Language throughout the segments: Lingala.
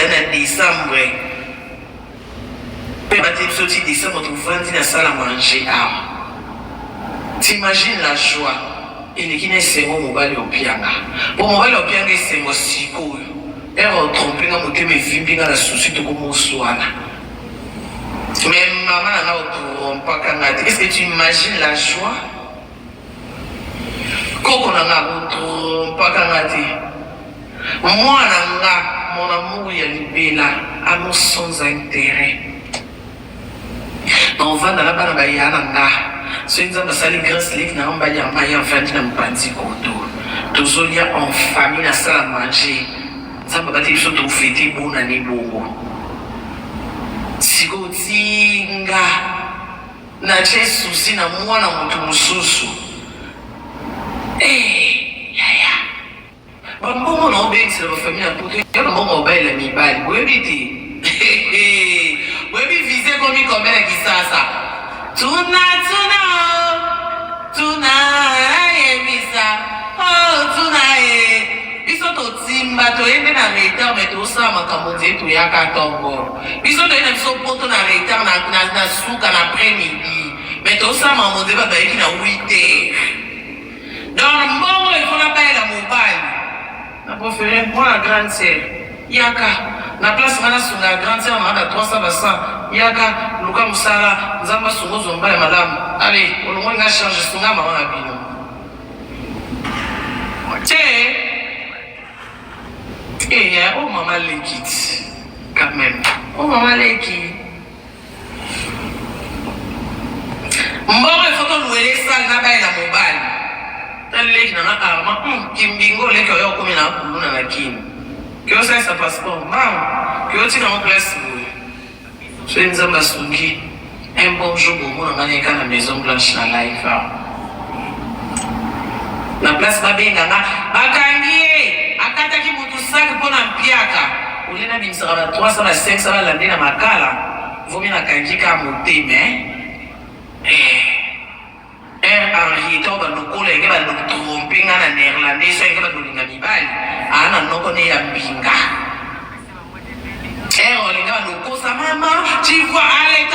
en décembre. Sorti décembre, tu vas dans la salle à manger. T'imagines la joie. Il est qui n'est pas mon mobile au pianga. Pour mon mobile au pianga, c'est mon siko. Elle a trompé dans mon thème et vimbi dans la souci de comment soana. Mais maman n'a pas quand est-ce que tu imagines la joie? Quand on a pas quand moi, mon amour, il y a libéré amour sans intérêt. On va dans la banane bayana. Si nous avons sali grâce ligue, nous avons bayana maïa vendu dans le panti koto. Tous les en famille na salle à manger. Ça va battre sur tout fêter bon année bongo. Si vous tinga na chesu si na moi na mutu mususu. Yaya. Bon bon on obéit sur la famille na pote. Yo na mon mobile mi bali. Vous évitez. Vous évitez viser comme combien qui ça. Tuna yemisa. Oh tuna biso to timba to ende na retard mais to sa makamonze to yaka tongo. Biso to ende biso poto na retard na suka na après-midi. Mais to sa mamonze ba ba na 8h. Dans le moment il faut la payer la mobile. Na préféré moi la grande sœur. Yaka na place ngana sunga grande sœur na 300 basa. Yaka luka musala nzamba sungo zomba ya madame. Allez, on va changer sunga maman abino. Oh maman l'équipe, quand même. Oh maman l'équipe. Mboro il faut que nous les salles na baila mobile. Tel leki na arma, kimbingo leki oyo komi na kuluna na kim. Que ça passe pas. Maman, que tu dans place. Je vais nous embrasser. Un bon jour pour moi, on a la Maison Blanche na live. Na place babenga na bakangie akataki mutu saki pona mpiaka ulena bimsaka 300 na 500 la ndena makala vomi na kanjika moteme Henri to ba lokola ngeba ba tromper na néerlandais so ngeba dolinga mibali ana noko ne ya mbinga olinga ba lokosa mama tu vois allez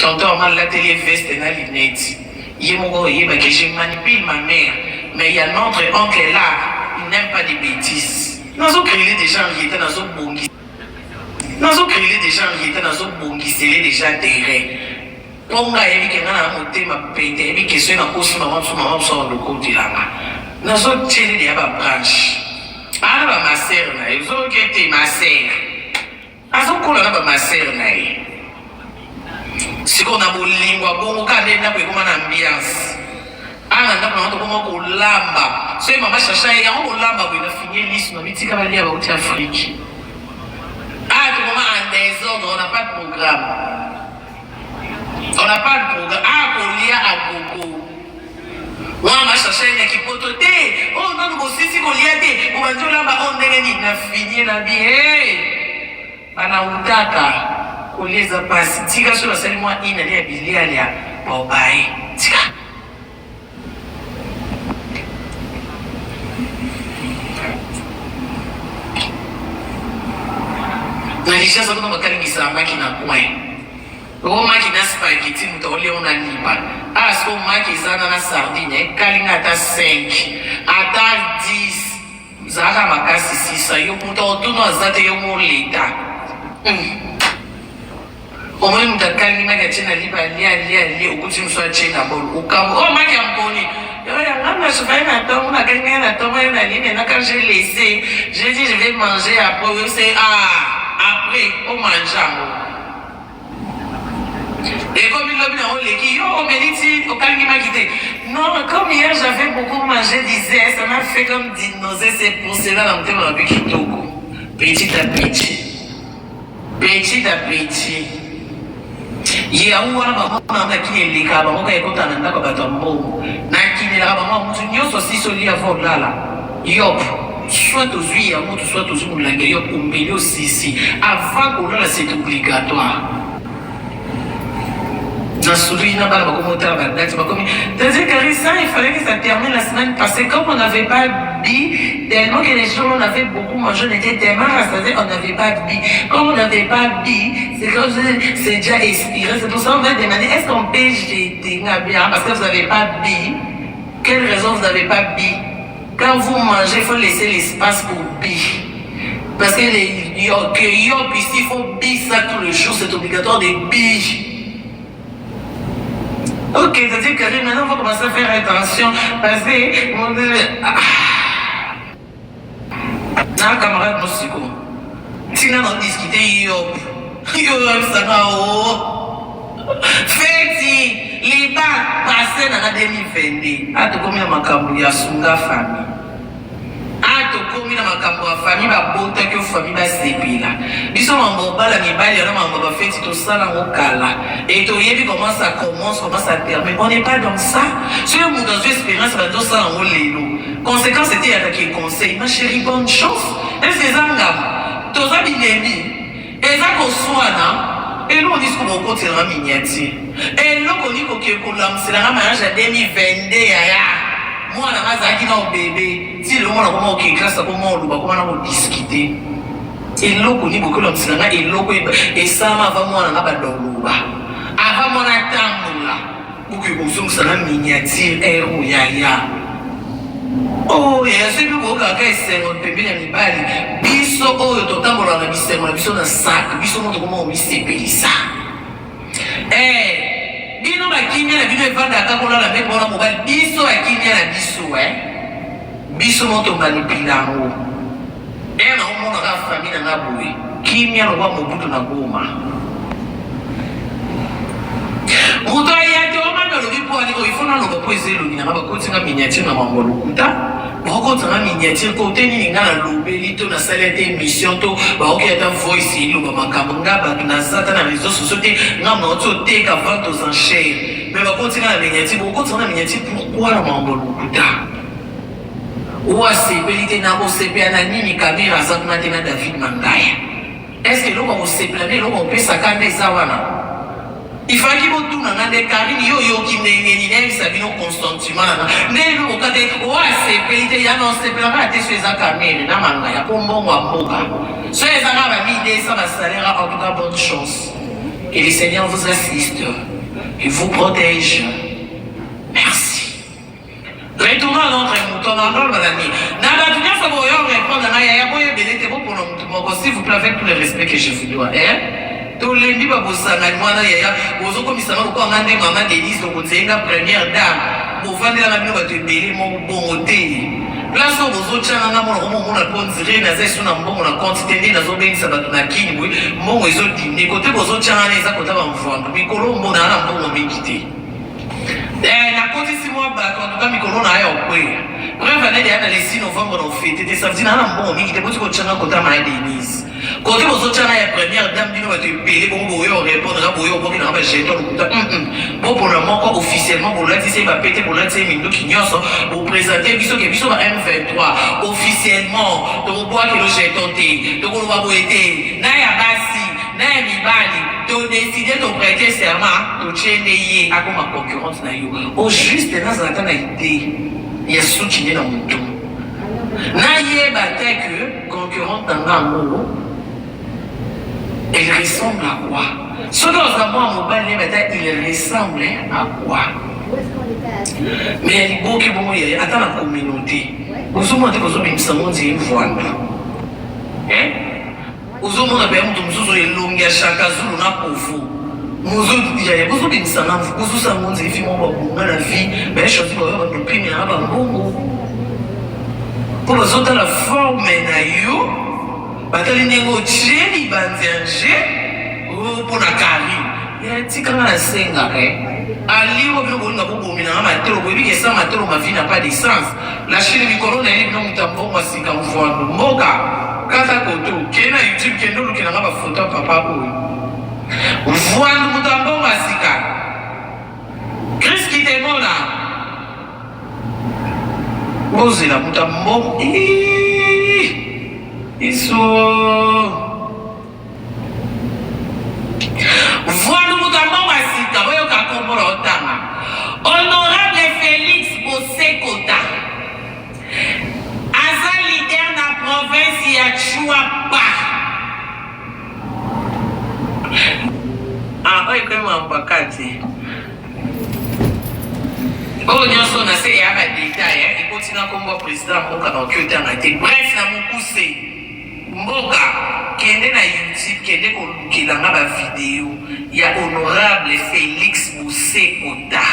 tonton la télé veste na lunette. Je manipule ma mère, mais il y a notre oncle là, il n'aime pas des bêtises. Nous avons créé des gens qui étaient dans un bongi. Nous avons créé des gens qui étaient dans un bongi, c'est déjà terrain. Ponga ebi ke ngana moté ma pente ebi ke so na kosi maman so le côté là. Nous avons tiré des branches. Ah ma sœur na, ils ont été ma sœur. Azo kola na ma sœur na. Si on a bolingwa bongo kade na kwekoma na ambiance ana ndako na tokoma ko lamba so mama chacha ya ko lamba ko na finir liste no mitika balia ba uti Afrique tokoma en désordre, on n'a pas de programme ko lia a gogo mama chacha ya kipoto te non ko sisi ko lia te ko banjo lamba on ndenge ni na finir na bien bana utaka Oleza pasi tika so basali mwa ina lia bilia lia bobai tika na lisha sa kuna makali ngisa maki na kwe maki na spaghetti mutaole ona liba so maki zana na sardine kalinga ata 5 ata 10 zaka makasi sisa yo mutaotuno azate yo moleta au moins nous t'accalmes mais tu n'as pas lié au côté de soi tu n'as pas au camp oh ma qui a poni je fais un temps on a gagné un temps on a lié maintenant quand j'ai laissé j'ai dit je vais manger après c'est après on mange et comme il l'a bien on les qui oh mais dit au calme m'a quitté non comme hier j'avais beaucoup mangé disait ça m'a fait comme des nausées c'est pour cela dans le thème de Kitoko petit à petit ya uwana bamona na kileleka bamoka ekota na ndako batombo na kinela bamona mutu nyoso siso lia volala yop soit aux huiles à soit aux moulanga yop umbeli aussi avant que là c'est obligatoire dans celui-là bas bakomota badate bakomi c'est-à-dire que ça il fallait que ça termine la semaine passée comme on n'avait pas dit tellement que les gens, on avait beaucoup mangé, on était tellement rassasiés, on n'avait pas de billes. Comme on n'avait pas de billes, c'est comme c'est déjà expiré. C'est pour ça qu'on va demander, est-ce qu'on peut jeter bien parce que vous n'avez pas de billes? Quelle raison vous n'avez pas de billes? Quand vous mangez, il faut laisser l'espace pour billes. Parce que les yop ici, il faut billes ça tous les jours, c'est obligatoire des billes. Ok, c'est-à-dire que maintenant, il faut commencer à faire attention parce que... Un camarade Moussiko, si nous avons discuté, Feti, les balles passées dans la demi-vendée. A tout comme ma campagne, ya sunga famille. A tout comme ma campagne, famille va botter que famille va s'épiller. Ils sont en mobile, la mibali, on a ma fête, tout ça dans mon cala. Et tout y est, comment ça commence, comment ça termine. On n'est pas dans ça. Si on dans une expérience, on va tout ça dans mon lélo. Conséquence, c'était avec les conseils. Ma chérie, bonne chance. Est-ce que ça ngam? Tout ça binemi. Et ça qu'on soit là. Et nous on dit qu'on va continuer à miniature. Et nous on dit qu'on c'est la mariage à 2022 ya. Moi la masse qui dans bébé. Si le monde a comment ok grâce à comment on va comment on discuter. Et nous on dit beaucoup l'homme c'est là et nous et ça m'a va moi na ba doluba. Avant mon attendre pour que vous soyez ça miniature héros ya. Oh, et c'est le beau gars qui est un bébé à l'ibali. Biso, oh, totambola na biso na sac. Biso, montre comment on s'épelle ça. Eh, bino ba kimia na bino evanda kakola la même bona mobile. Biso a kimia na biso, Biso montre manipulango. Et na on montre la famille na ngaboué. Kimia lo ba mobutu na goma. Muto ya te o manda lo bipo ali ko ifona lo ba poezelo ni na ba kotinga miniature na mangolo kuta. Pourquoi tu as miniature côté ni ngana lobeli to na salle d'émission to ba OK ta voice lo ba makamanga ba na sata na réseaux sociaux te ngam na to te ka vente aux enchères. Mais ba kotinga na miniature pourquoi tu as miniature pourquoi na mangolo kuta? Ou c'est belité na bo sepe na nini caméra ça na te na David Mangaya. Est-ce que lo ba se planer lo ba pesa kande sawana? Il faut qu'il y ait tout dans des carines, qui n'est Sabino Constantinement. N'est le cas de quoi c'est payé, il y a non, c'est pas à sur les caméras, n'a pas, il y a pas bon ou à boca. Ceux qui ont mis ça va salaire, en tout cas, bonne chance. Que le Seigneur vous assiste, il vous protège. Merci. Retournons à notre mouton dans l'année. N'a pas tout ça, vous répondre à la Yaboya Bénété pour nous, s'il vous plaît, avec tout le respect que je vous dois. Tous les livres à Bossana, moi, vous comme ça, vous avez maman Denise, donc c'est la première dame. Vous vendez la maman de Bélé, mon bon hôtel. Place où vous autres, on a ponziré, on a zé, on a quantité, on a zobé, ça va donner qui, mon réseau dîner. Côté vos autres, on a les accords avant vendre. Micolo, on a un bon quitté. La côté 6 mois, en tout cas, Micolo n'a rien au prix. Bref, l'année dernière, le 6 novembre, on fait, c'était samedi, on a un bon quitté, parce que tu as un côté à ma Denise. Côté vos autres, on a la première dame, on va te payer pour vous répondre à vous, pour qu'il n'en fasse pas bon, pour le moment, officiellement, pour l'être, il va péter pour l'être, c'est Mindo qui pour présenter, puisque Biso va M23, officiellement, donc, bois que le j'ai tenté, donc, on va vous aider, Naya Bassi, Naya Mibali, de décider de prêter serment, de chaîner à comme concurrence, au juste, dans la idée, il y a soutenu dans mon tour. Naya Batek, concurrente dans l'amour, elle ressemble à quoi? Ce que nous avons à mobile, il ressemble à quoi? Mais elle est beau qui est dans la communauté. Vous avez dit que vous avez une voix. Vous avez dit que vous avez une chaka zulu na pofu. Vous avez dit que vous avez une sanam, vous avez dit que vous avez une vie, mais je dis que vous avez une prime à la bongo. Pour vous avez la forme na batali nengo cheni banzanje pour la carine ya tikanga na senga ali wo bilo na bobo mina na matelo bo biki sa matelo ma vie n'a pas de sens la chine mi corona ile no mutambo masika mfwando mboka kata koto kena YouTube kendo lukina ngaba photo papa boy mfwando mutambo masika Chris qui te mona bozela mutambo Isso. Voilà nous avons assisté. Voyons qu'à comprendre Honorable Félix Bossé Kota. Azali chouapa. Ah, oui, comment on va casser? Oh, nyonso na se ya ba détail, hein. Il continue comme président mboka na okyo na te. Bref, na mukuse. Mboka kende na YouTube, kende ko lukela nga ba vidéo. Ya honorable Félix Bousekota,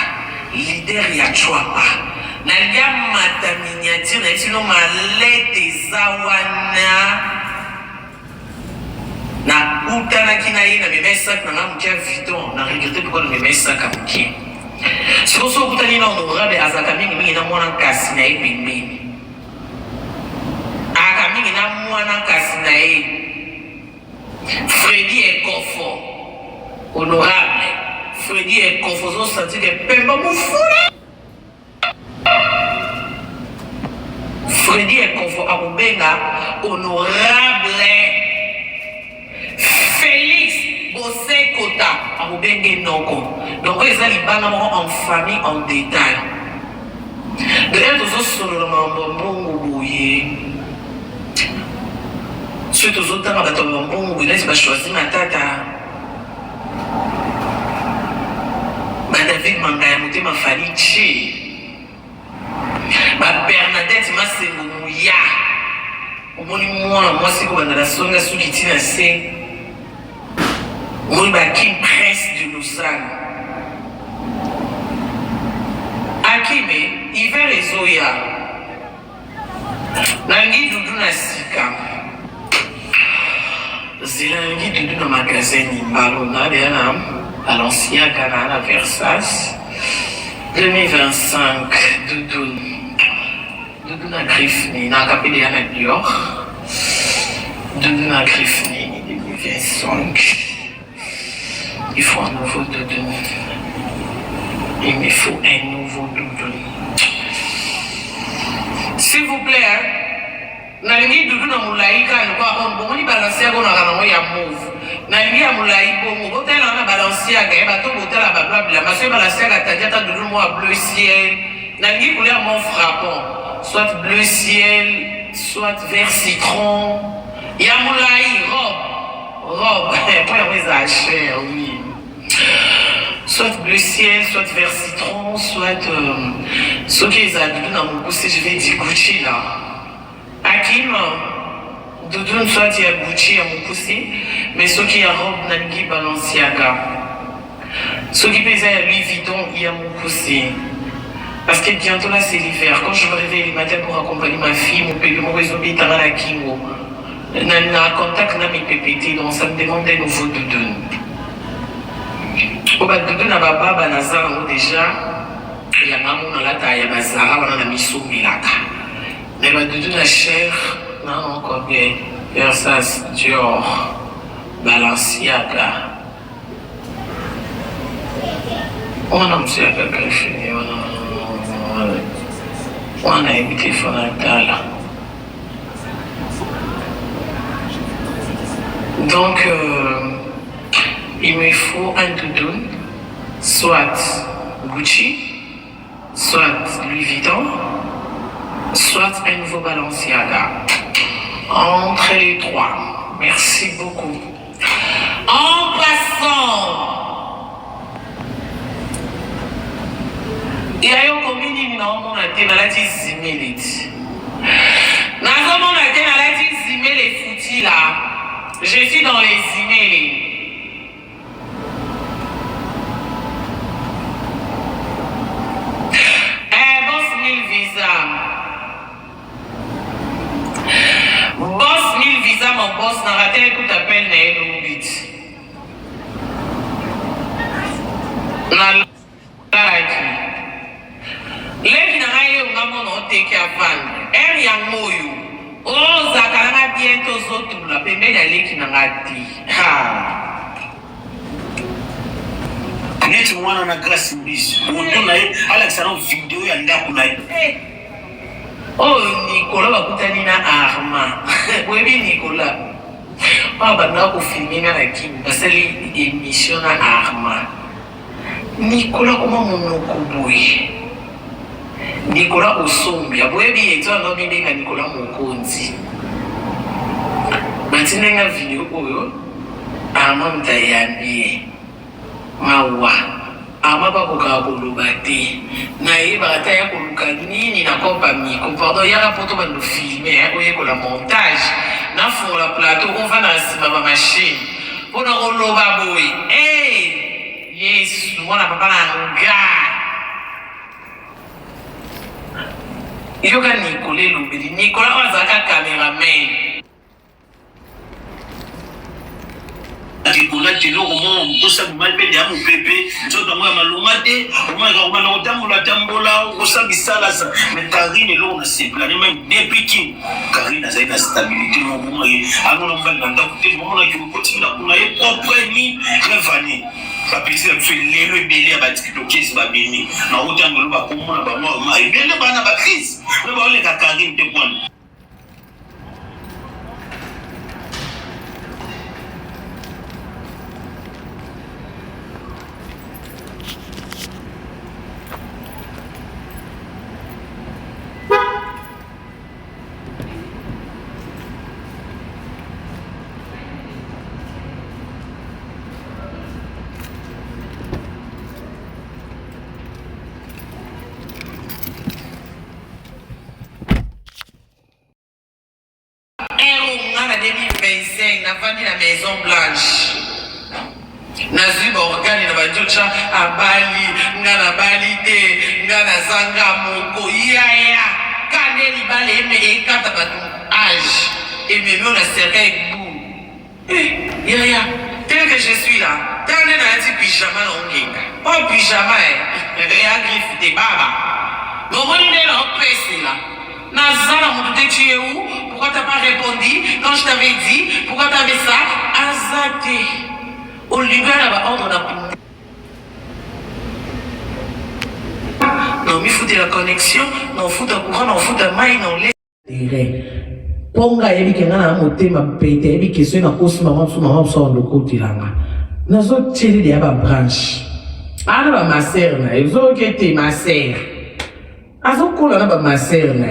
leader ya Chouapa. Na lia mata miniature na tino malete zawana. Na utana kina ye na memesak na ngamukia vidon. Na regrette pourquoi le memesak amukia. Si vous avez un honorable Azakami, vous avez un Kassinaï Bimini. Akami, vous avez un Kassinaï. Freddy est confort. Honorable. Freddy est confort. Vous sentez que Pemba vous foule. Freddy est confort. Abubenga, honorable. Félix Bousekota. Abubenga Noko. Donc, ils ont en famille en détail. De là, nous avons suite aux autres, ils ont choisi ma tata. David Mangaya, ma famille. Ma Bernadette, ma Mouya. Moi, c'est comme la sonde, sous qui tient assez. Moi, Kim Prince de Lausanne. Akime, hiver et Zoya. Nangi Doudou na Sika. Zilangi Doudou na magasin Nimbalona, à l'ancien Ghana, à Versace. 2025, Doudou. Doudou na Griffny, na Capédé à New York. Doudou na Griffny, 2025. Il faut un nouveau Doudou. Il me faut un nouveau doudou. S'il vous plaît, hein? Nalingi doudou na mulaika on bon ni balancer ko na kana ya move. Nalingi ya mulaika bon hotel na balancer ga ba to hotel ba bla bla ma se balancer ga ta doudou mo bleu ciel. Nalingi couleur mon frappant, soit bleu ciel, soit vert citron. Ya mulaika robe. Pour les achats, oui. Soit bleu ciel, soit vert citron, soit ce qu'ils ont dans mon poussé, je vais dire Gucci là. Hakim, Doudou, soit il y a Gucci à mon poussé, mais ce qui a robe Nangi Balenciaga. Ce qui pèse à Louis Vuitton, il y a mon poussé. Parce que bientôt là c'est l'hiver. Quand je me réveille le matin pour accompagner ma fille, mon bébé, mon réseau Bitara la Kingo, n'a contact n'a mes PPT, donc ça me demande un nouveau Doudou. Au bas de deux, baba nazar déjà, il y a maman la taille, bazara, on a mis sous milaka. Mais bas de deux, la chair, non, encore bien, Versace, Dior, Balenciaga. On a monsieur quelqu'un fini, on a évité Fonatal. Donc, il me faut un doudou, soit Gucci, soit Louis Vuitton, soit un nouveau Balenciaga. Entre les trois. Merci beaucoup. En passant, il y a eu combien de noms on a été dans la 10 minutes. Dans le monde, on a été dans la 10 minutes les foutis là. Je suis dans les emails. Boss 1000 visa, mon boss n'a raté un coup d'appel n'a eu l'oubit. N'a l'aki. L'aigle n'a rien eu n'a mon oté qui a fan. Er yang moyo. Oh, zakana bientôt zotou la pembe ya l'aigle n'a raté. Ha. Neti mwana na grâce mbisi. Mwana Alexandre vidéo ya ndaku na. Oh, Nicolas va coûter na arma. Oui, Nicolas. Ah, bah, on a filmé la qui parce que l'émission na arma. Nicolas, comment mon okoboué? Nicolas au sombi. Ah, oui, bien, toi, non, bien, Nicolas mon konzi. Matinenga vidéo oyo ama mtayambi mawa ama bakoka koloba te na yeba ata ya koluka nini na kopa miko pardon ya rapoto ba no filmer oye ko la montage na fond la plateau on va na sima ba machine pona koloba boy yes mwana papa na nga yoka Nicolas Lobeli Nicolas wazaka cameraman Nicolas telo comment on ça mal pédé à mon bébé so dans moi malomate on tambola tambola on ça bisala ça mais Karine là on a c'est plané même depuis qui Karine a une stabilité mon moment et alors on va dans côté moment là qui continue à couler propre ni revani ba pesi la fait le belé ba TikTok is ba bini na autant ngolo ba komona ba moi et bien le bana ba crise le ba ole ka Karine te point. Na vandi na Maison Blanche naziba organi na banjocha abali nga na bali te nga na zanga moko yaya kaneli bale eme ekata batu âge et même on a serré bout yaya tel que je suis là tant na ati pyjama na ongenga oh pyjama ya griffe de baba bomoni ndela opesi là Nazala mon tu es où? Pourquoi t'as pas répondu quand je t'avais dit? Pourquoi t'avais ça? Azate. Au Libéral là-bas, on a non, mais foutez la connexion, non, fout un courant, non, fout un mail, non, laisse. Ponga yebi kenga na moté ma pété yebi question na kosi maman so le côté là. Nazo télé de ba branche. Ana ba ma sœur na, ezo kete ma sœur. Azo kola na ba ma sœur na.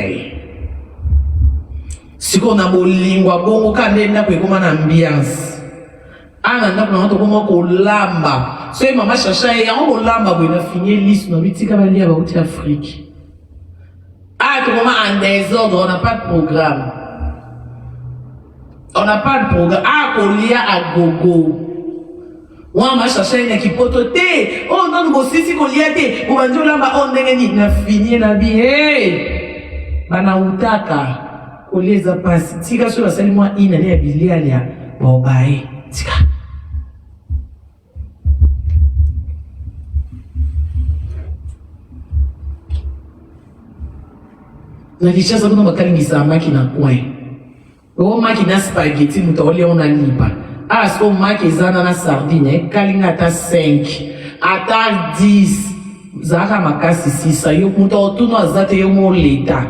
Siko na bolingwa bongo kande na kwe koma na ambiance. Ana na kuna to koma ko lamba. So mama chacha ya on lamba bo na finir liste no bitika ba lia ba uti Afrique. Ah to koma en désordre, on n'a pas de programme. On n'a pas de programme. Ah kolia à gogo. Wa ma chacha ina kipoto te. Oh non bo sisi kolia te. Bo banjo lamba on ndenge ni na finir na bi. Hey. Bana utaka. Oleza pasi tika so basali mwa ina ne bilia lia bobae tika na kichasa kuna makalingisa maki na coin o maki na spaghetti mutole on a lipa so maki zana na sardine kalinga ata 5 ata 10 zaka makasi 6 yo mutotuno azate yo mo leta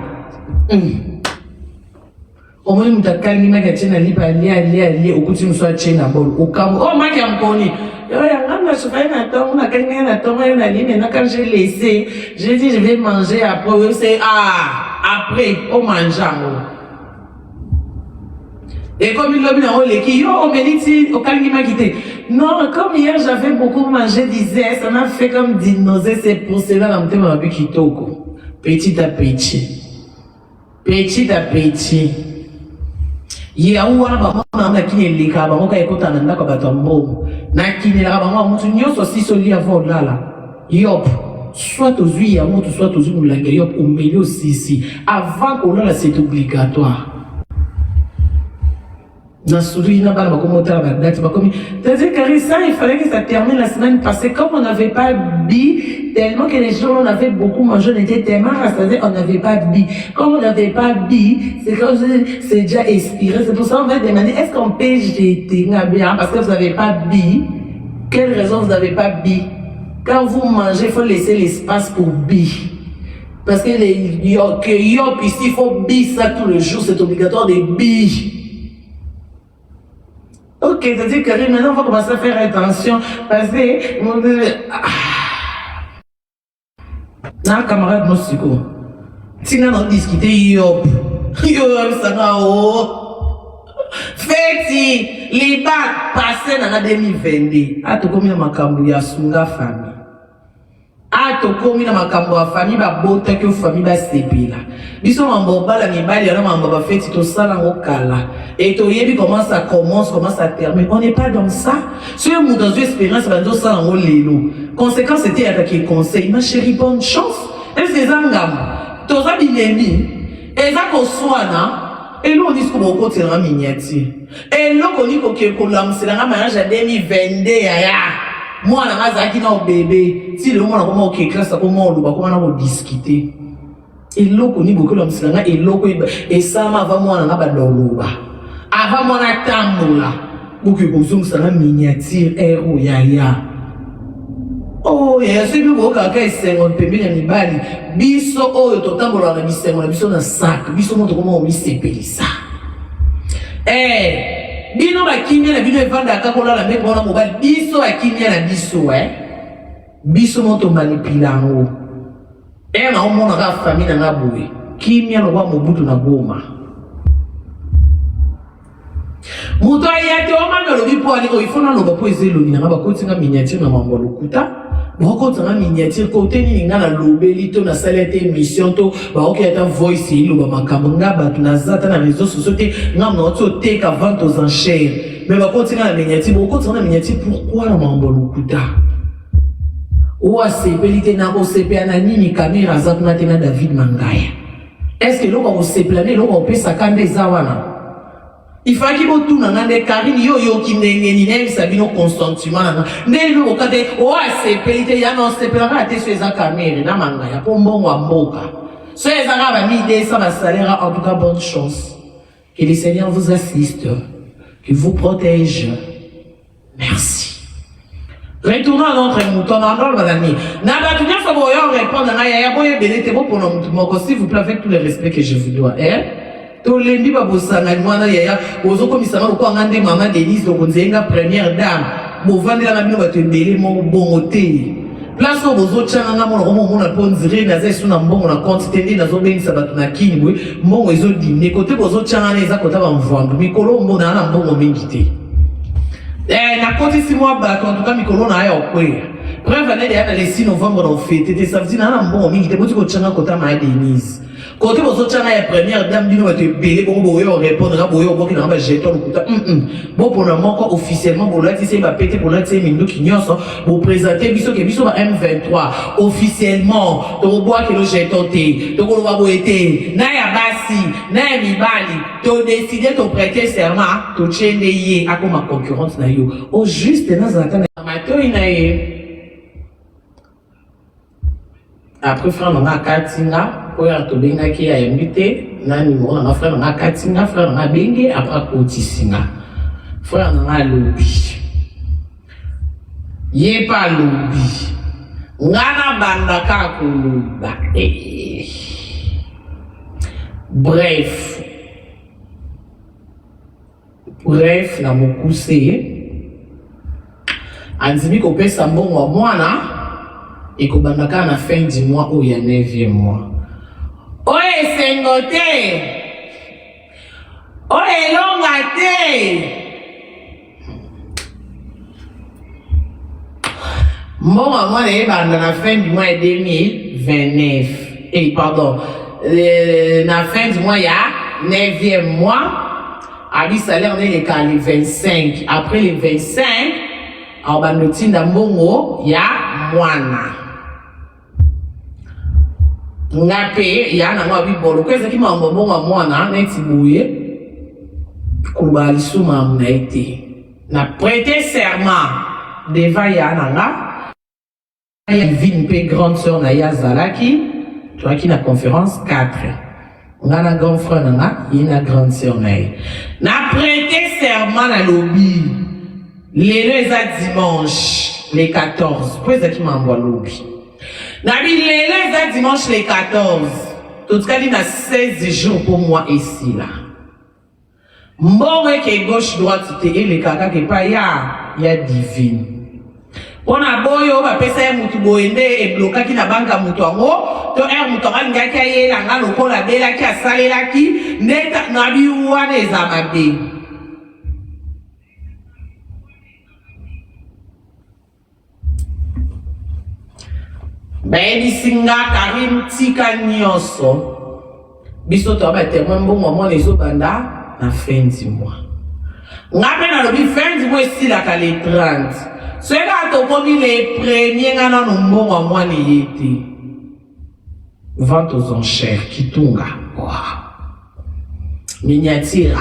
au moins nous t'as mis ma chena liba ali okuti mso chena bol okam oh ma kiamkoni yo ya ngana chofai na temps na kanga na temps na ligne na quand j'ai laissé j'ai dit je vais manger après c'est après on mangeant et comme il l'a bien on l'équipe yo on me dit au calme m'a quitté non comme hier j'avais beaucoup mangé disait ça m'a fait comme des nausées c'est pour cela dans thème ma kitoko petit à petit ya uwana ba na kini lika ba moka ekota na ndako ba tombo na kini la ba mwa mutu nyoso si soli avant lala yop soit aux huit ya mutu soit aux huit la yop au milieu sisi avant qu'on lala c'est obligatoire na souri na ba ko mota ba date ba comme c'est-à-dire que ça il fallait que ça termine la semaine passée comme on n'avait pas bi tellement que les gens on avait beaucoup mangé on était tellement rassasiés on n'avait pas bi comme on n'avait pas bi c'est comme c'est déjà expiré c'est pour ça on va demander est-ce qu'on peut jeter bien parce que vous n'avez pas bi quelle raison vous n'avez pas bi quand vous mangez il faut laisser l'espace pour bi parce que les yop ici il faut bi ça tout le jour c'est obligatoire de bi. Ok, c'est-à-dire que maintenant on va commencer à faire attention parce que na camarade no siko tina na discuter yop ça na o fait Neti, les bacs passés dans la 2022. Ah, tu comme ma cambo ya sunga famille. Ah, tu comme ma cambo ya famille, ba bota que famille ba sepila. Biso mamboba la mibali, ya mamboba feti to sala ngokala. Et tu yebi comment ça commence, comment ça termine. On n'est pas dans ça. Si on a une espérance, ben do sala ngolelo. Conséquence c'était avec les conseils. Ma chérie, bonne chance. Est-ce que zangam? Toza binemi. Et ça qu'on soit là. Et nous, on dit qu'on va continuer à miniature. Et nous, on dit qu'on va lancer un mariage à 2022. Moi, on a un bébé. Si le monde a comment on classe, comment on va discuter. Et nous, on dit qu'on va lancer un et nous, et ça, avant moi, on a un baloba. Avant moi, on a un tamboula. Pour que vous ayez un miniature, héros, yaya. Oh, il y a celui qui a 50 pébés dans les balles. Biso, oh, tout le temps, on a mis biso dans le sac. Biso, montre comment on a mis ces ça. Eh, bino ba kimia na bino evanda kakola la meko na mobile. Biso ba kimia na biso, Biso montre manipulango. Eh, na on mona ka famille na boue. Kimia no ba mobutu na goma. Muto ayate o manga lo bipo ali ko ifona lo ba po ezelo ni na ba kotinga miniature na mambo lokuta. Boko tanga miniature côté ni ngana lobeli to na salete émission to ba oketa voice lo ba makambo ngaba tunazata na réseaux sociaux te ngam na to take avant aux enchères mais ba kotinga na miniature boko tanga na miniature pourquoi na mambo lokuta ou a sepelite na ko sepia na nini caméra za na tena David Mangaya est-ce que lo ko seplane lo ko pesa kande zawana. Il faut qu'il y ait tout le monde, Karine, yo qui n'est Sabino Constantinement. N'est le cadre, oh, c'est pété, y'a non, c'est pété, raté sur les caméras, n'a manga, y'a pas bon ou à moka. Sur les arabes, mis des ça va salaire, en tout cas, bonne chance. Que le Seigneur vous assiste, qu'il vous protège. Merci. Retournons à notre mouton, en dehors de l'année. N'a pas tout bien, faut répondre à y'a boye béné, pour mon s'il vous plaît, avec tout le respect que je vous dois, tolembi babosanga mwana yaya ozo komisanga ko ngande mama Denise donc nzenga première dame bovandela na bino bato ebele mo bongo te place ozo tshanga mona ko mona ponzire na zesu na mbongo na compte tendi na zo benisa bato na kini bwe mbongo ezo dîner côté bozo tshanga na eza kota ba mvwandu mikolo mbona na mbongo mingi te na côté si moi bato en tout cas mikolo na ya okwe preuve année de le 6 novembre on fête te ça veut dire na mbongo mingi te boti ko tshanga kota ma Denise. Quand vous autres la première dame bino va te belé bon boyo répondre boyo bon qui n'a pas jeté le couteau bon pour le moment officiellement pour là c'est va péter pour là c'est mindo qui nyonso pour présenter biso que biso M23 officiellement to bois que le jeté to ko va boiter na ya basi na ya mibali to décider to prêter serment to chende yé à comme concurrence na yo au juste dans un temps amateur inaye après frère on a Katinga oya to benga ki ya mbité nani mo na frère na Katinga frère na benge après kotisinga frère na lobi ye pa lobi ngana banda ka kuluba bref na mokuse anzimi ko pesa mbongo mwana et qu'on va à la fin du mois ou il y a 9e mois. Oye, sengote! Oye, longate! Bon, moi, à la fin du mois 2029. Et pardon, la fin du mois, il y a 9e mois. À lui, salaire, on est les 25. Après les 25, en bas de Mbongo, il y a moana. Ngape ya na mwa bibolo kweza ki mambo bonga mwana neti buye kubali suma mnaite na prêter serment devant ya nanga ya vine pe grande sœur na ya zalaki toi qui na conférence 4 ngana grand frère nanga ina grande sœur na prêter serment na lobby les dimanche les 14 kweza ki mambo lobby Nabi les dimanche les 14. Tout cas, il y a 16 jours pour moi ici là. Bon que gauche droite et les caca qui pas ya divine. On a boyo ba pesa mutu boende et bloqué qui na banka mutu ango to mutu nga ki aye la nga lokola bela ki asale la ki neta nabi wane za mabe. Baby singa Karim tika nyonso. Biso to ba témoin bon moment les banda na fin du mois. Ngape na lobi fin du mois si la kale 30. Ce gars to komi les premiers ngana no mbongo mois ni yete. Vente aux enchères Kitunga. Miniature.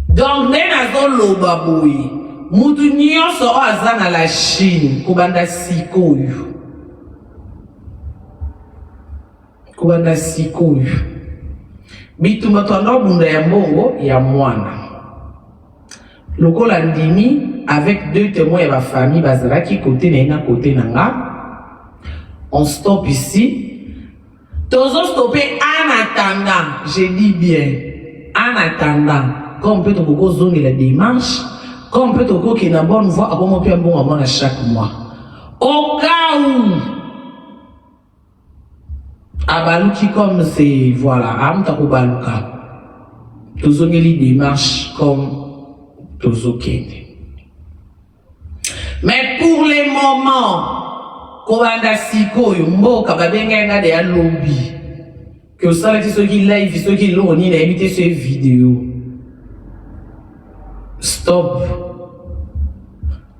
Donc nenazo loba boy. Mutu nyonso aza na la Chine kubanda sikoyo. Kubanda sikoyo. Bitumba tondo bunda ya mbongo ya mwana. Lokola ndimi avec deux témoins de ma famille bazalaki côté na ina côté nanga. On stoppe ici. Tozo stopper en attendant, je dis bien, en attendant, comme peut on zoner la démarche, comme peut on qui na bonne voie, comme on peut un bon moment à chaque mois. Au cas où abaluki comme c'est voilà, amta baluka. Tozo les démarches comme tozo kende. Mais pour les moments Kobanda siko mboka babenga de ya lobby que ça là ceux qui live ceux qui l'ont ni éviter ces vidéos stop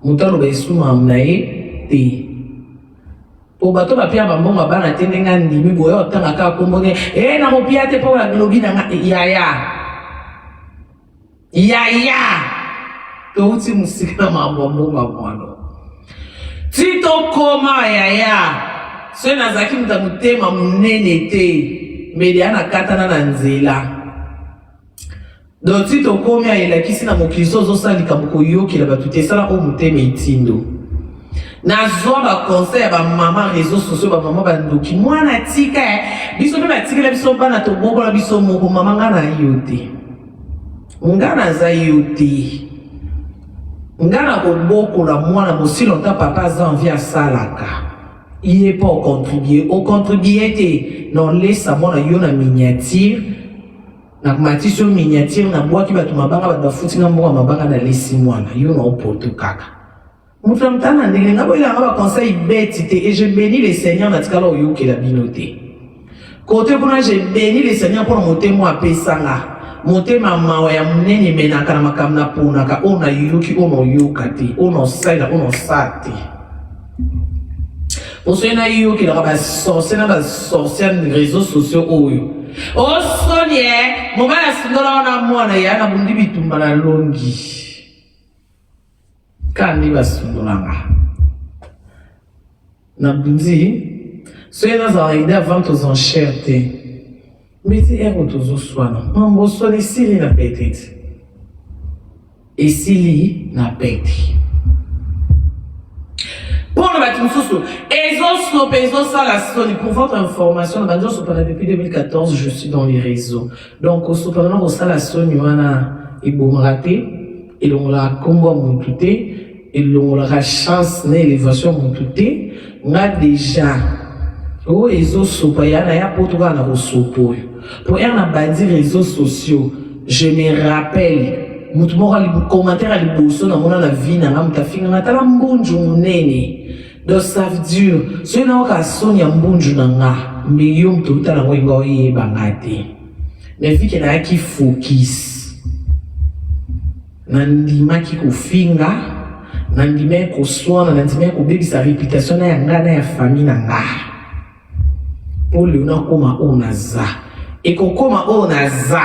mutalo besuma mnae te po bato ba pia bambonga bana tendenga ndimi boyo tanga ka kombone na kopia te po la lobby na ya to uti musika mambonga bwana Tito koma yaya so nazaki mutema munene te mediana katana na nzela donc tito koma yela kisi na mokristo zo salika mukoyoki la batute sala o mutema itindo na zo ba conseil ba mama réseaux sociaux ba mama bandoki mwana tika biso pe batika la biso bana to boko la biso moko mama ngana yote ngana za yote Ngana ko la mwana mo si longtemps papa za envie à salaka. Il est pas au contribuer te non laisse mwana yo na miniature na matissio miniature na bois ki batu mabanga ba futi na mboka mabanga na lesi mwana yo na opoto kaka. Mutu mtana ndenge ngabo ila ngaba conseil bête te et je bénis le Seigneur na tikala yo ke la binote. Côté kuna je bénis le Seigneur pour monter moi pesanga. Motema mawa ya munene menaka na makamna ponaka ona yuki ono yukati ono saila ono sati osena yuki la ba sorcière de réseaux sociaux oyo o sonye mobala sindola ona mwana ya na bundi bitumba na longi kandi basundolanga na bundi soyena za idée vente aux enchères te mais c'est un retour au soin. On va se Sili na petite. Et Sili na petite. Pour le bâtiment sous pour votre information, depuis 2014, je suis dans les réseaux. Donc, au soupçonnant au salasson, il y a et bon raté, et l'on la combat mon touté, et l'on la chance l'élévation mon touté, on a déjà. Oh, réseaux sociaux, il y a pour toi na sopo. Pour un bandi réseaux sociaux, je me rappelle, mutumora li commentaire à liboso na mona na vie na ngam tafinga na tala mbunju munene. Donc ça veut dire, ce na oka sonya mbunju na nga, mbiyum to tala ngwengo ye bangate. Mais vu qu'il y a qui focus. Nandima ki kufinga, nandima ko swana, nandima ko baby sa réputation na yanga na ya famille na nga. Pour le nom comme on a za et comme on a za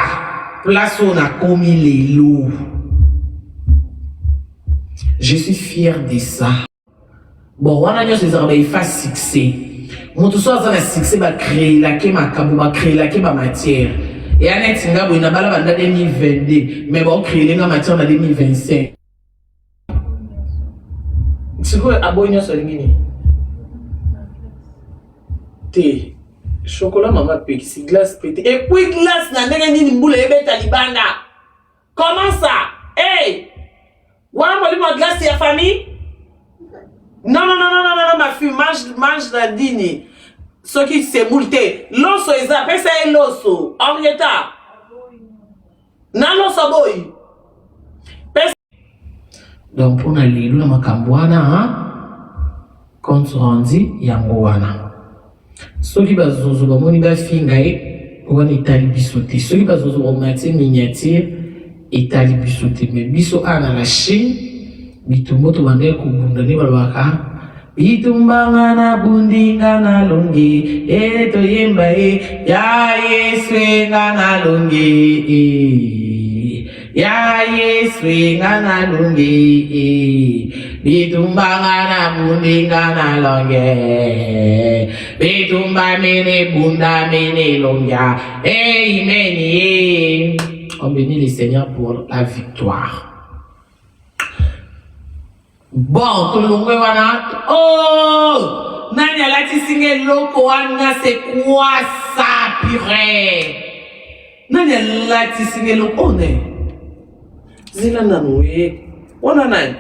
place on a commis les loups. Je suis fier de ça. Bon, on a dit que ça va faire succès. Mon tout ça va succès va créer la kema kabu va créer la kema matière. Et à n'être pas on a balaa en 2022 mais bon créer la matière en 2025. C'est quoi abonner sur le T. Chocolat maman pexi glace pété et puis glace na ndenge nini mbula ebeta libanda. Comment ça? Hey! Wana molimo glace ya famille? Non, ma fille mange la dîner. Ce qui c'est mouleté. L'osso est appelé ça l'osso. Henrietta. Non, l'osso boy. Donc, on a les loups, ma cambouana, hein? compte rendu yango wana. Soki bazozo bamoni bafinga wana etali biso te. Soki bazozo bamati miniature etali biso te. Mais biso ana la Chine bitumbo to bande kubunda ne balwaka bitumbanga na bundinga na longi to yemba ya Yesu na longi ya Yesu na longi bitumbanga na bundinga na longi bitumba mene bunda mene longa. Amen. On bénit le Seigneur pour la victoire. Bon, tout le monde wana. Oh, nani alati singe loko wana, c'est quoi ça, purée? Nani alati singe loko ne? Zila nanouye. Wana nani?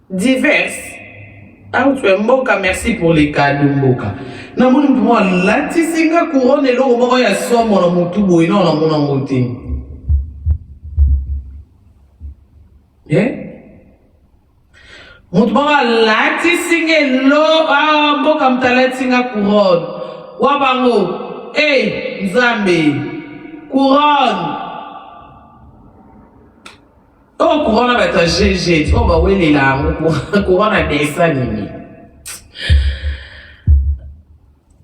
Divers. Ah, tu es mboka, merci pour les cadeaux mboka. Na moni mwa lati singa couronne loko moko ya somo na mutubo ino na mona moti. Eh? Mutbanga lati singe lo mboka mtalati singa couronne. Wabango, Nzambe, couronne. Oh, couronne va être GG. Oh, bah oui, là, couronne a dessin nini.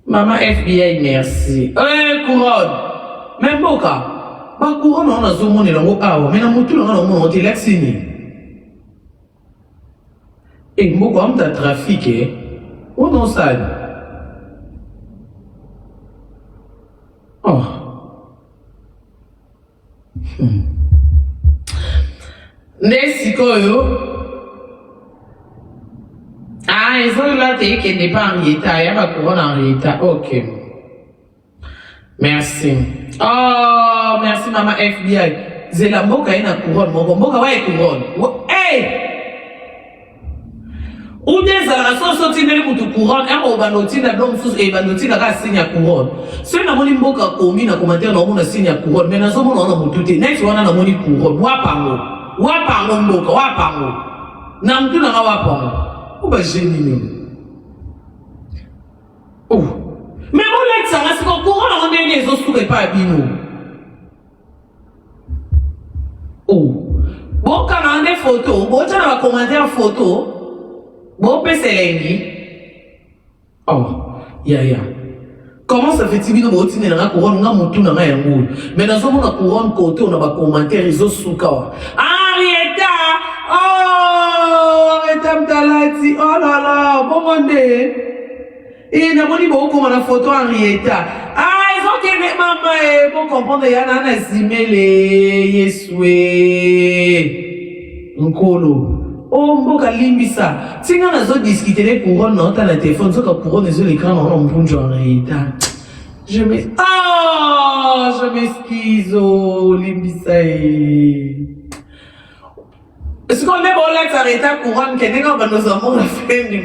Maman FBI, merci. Couronne. Même mboka. Ba couronne, on a zoomé le mot awa. Mais na mutu, on a mon téléxini. Et moi, comme tu as trafiqué, où non ça? Oh. Nesikoyo. Ah, ils ont là, qui n'est pas en état. Il y a ma couronne en état. Ok. Merci. Oh, merci, maman FBI. C'est la moka, il y a une couronne. Moka, ouais, couronne. Hey! Ou bien ça la sorti de l'autre couronne, on va noter la blonde sous et va noter la signe à couronne. C'est la moni mboka commis na commentaire na mona signe à couronne, mais na zomo na mututé, next wana na moni couronne, wa pango mboka, wa pango. Na mtu na wa pango. Ou ba génie. Oh. Mais bon là ça va c'est que couronne on est les autres sous pas bino. Oh. Bon quand on a des photos, bon tu na commentaire photo. Bon, oh, comment ça fait-il que vous avez une couronne, mais dans un couronne côté, on a des commentaires, ils ont souka. Arieta! Oh, Arieta Mtalati! Oh là là, bon monde! Et n'a pas dit beaucoup la photo Arieta. Ah, ils ont qu'à mettre maman pour comprendre, il y a un assimilé, Yesoué. Nkolo. Oh, mboka limbisa. Tinga nazo discuter les couronnes dans ta téléphone, so ka couronne sur l'écran on mpunjo en réalité. Je m'excuse, oh, limbisa. Est-ce qu'on est bon là que ça arrête ta couronne que n'est pas nos amours la fin du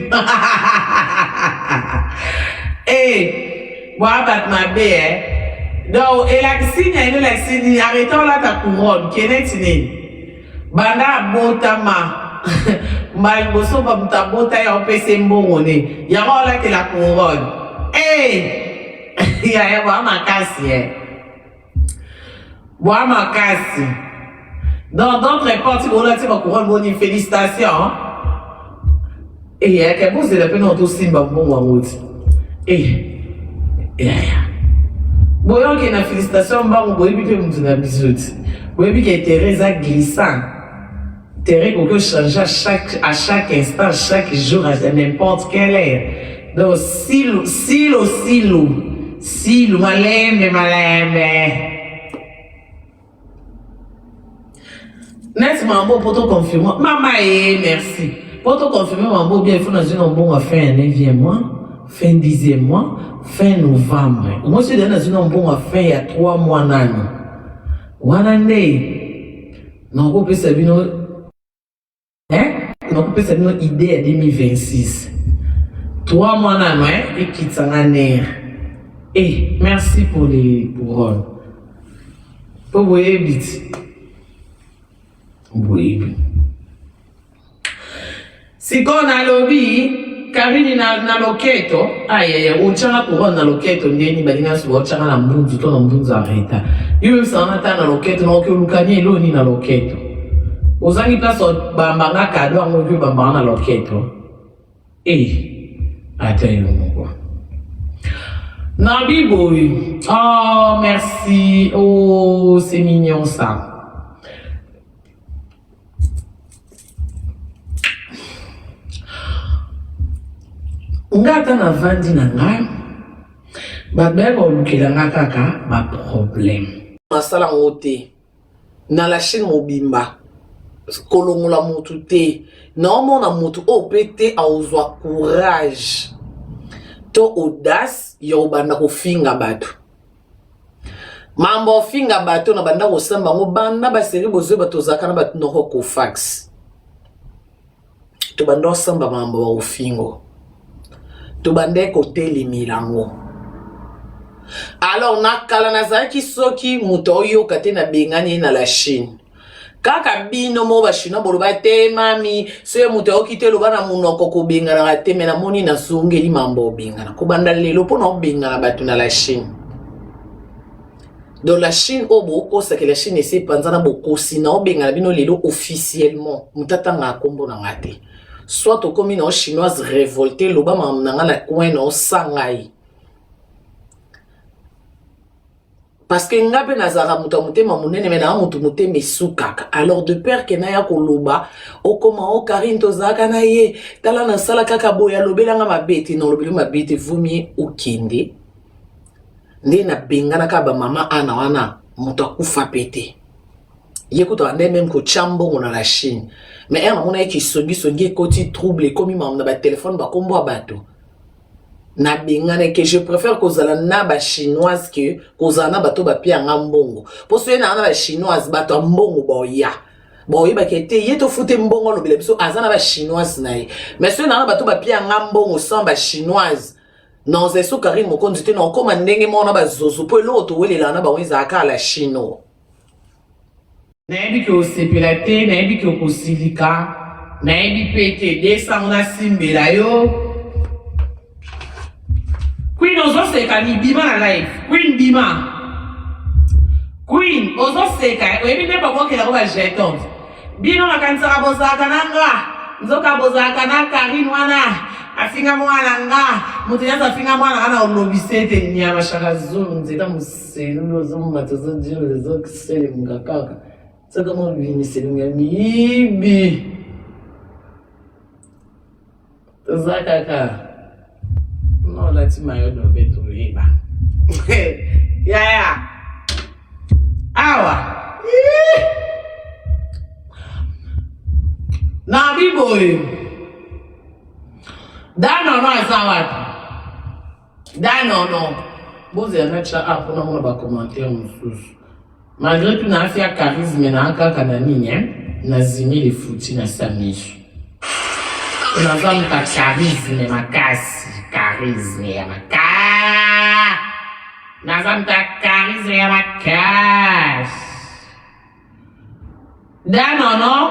moi bat ma bé donc et la signe arrêtons là ta couronne qui est tini. Banda botama. Mais boso ba mutabota ya opese mbongone ya ngola ke la couronne ya boa makasi boa makasi dans d'autres parties on a dit ma couronne bonne félicitations et ya ke boze la peine on simba mbongo ngoti boyo ke na félicitations mbango boyebi pe mutu na bisoti boyebi ke Teresa glissant. Terre qu'on peut changer à chaque instant, chaque jour, à n'importe quelle heure. Donc, silo, malembe. N'est-ce pas, pour te confirmer? Maman, merci. Pour te confirmer, maman, bien, il faut dans une bonne fin 9e mois, fin 10e mois, fin novembre. Moi, je suis dans une bonne fin, il y a 3 mois, nan. One année. Non, on peut savoir. On peut savoir une idée à 2026. 3 mois en main et quitte ça en air. Et merci pour les couronnes. Pour vous vite. Oui. Siko na lobby, Karine na loketo. Aïe, ochana couronne na loketo, ndeni balina su ochana na mbunzu, to na mbunzu arrêta. Yo sana ta na loketo, na oke lukani eloni na loketo. Ozangi place bambanga kado ango yo bambanga na loketo. Attends mon quoi. Nabi boy. Oh, merci. Oh, c'est mignon ça. Ngata na vandi na nga. Ba bego lukela nga kaka ba problème. Masala ngote. Na la chaîne mobimba. Kolongola mutu te. Na omona mutu opete auzwa courage. To audace yo banda kofinga bato. Mambo finga bato na banda kosamba ngo banda ba seri bozo bato zakana bato no ko fax. To banda samba mambo ba ofingo. To banda ko teli milango. Alors nakala nazaki soki muto yo katena bengani na la Chine. Kaka bino mo ba China boloba te mami se muto okite loba na munoko ko bengana te mena moni na sungeli mambo bengana ko banda lelo pona bengana bato na la Chine. Dans la Chine obo c'est que la Chine essaie panzana boko sina obengana bino lelo officiellement mutata nga kombo na ngate. Soit to komi na chinoise révoltée loba mamnanga na coin no sangai. Parce que ngabe nazara muta mutema munene mena mutu muteme sukaka. Alors de peur que na ya koloba okoma o Karine tozaka na ye tala na sala kaka boya lobela nga mabete non lobela mabete vumie okende. Nde na bengana ka ba mama ana wana mutu akufa pete. Yekuta ande même ko chambo na la Chine. Mais elle mona ki sobi songi koti trouble comme mam na ba téléphone ba kombo bato. Na bengane que je préfère kozala na ba chinoise que kozala na bato ba pia ngambongo. Poso na ba chinoise bato mbongo boya. Boye ba kete yeto fute mbongo lo bele biso azana ba chinoise na ye. Mais so na bato ba pia ngambongo sans ba chinoise. Non c'est so Karine mo kondite non comme ndenge mona ba zozo po lo to welela na ba wenza aka la chino. Naebi ki osepelate, naebi ki okosilika, naebi pete desa mona simbela yo. Queen ozo seka ni bima na life. Queen bima. Queen ozo seka. Oyebi ne pa kwa kela kwa jeton. Bino na kansara bozaka nanga. Nzoka bozaka na Karine wana. Afinga mwana nga. Mutinyaza afinga mwana ana olobisete nyama shaka zulu. Nzeta muselu ozo matozo jiru ozo kisele mkakaka. Saka mo bimiselu nga mibi. Tozaka ka. No, let's my own beto riba. Yeah. Awa. Na biboy. Dano no asawat. Dano no. Boze na cha app na mona ba commentaire mususu. Malgré tout na afia charisme na aka na nini na zimi le futi na samish. Na zone ka charisme makasi. Charisme ya makas. Nazamta charisme ya makas. Dano no?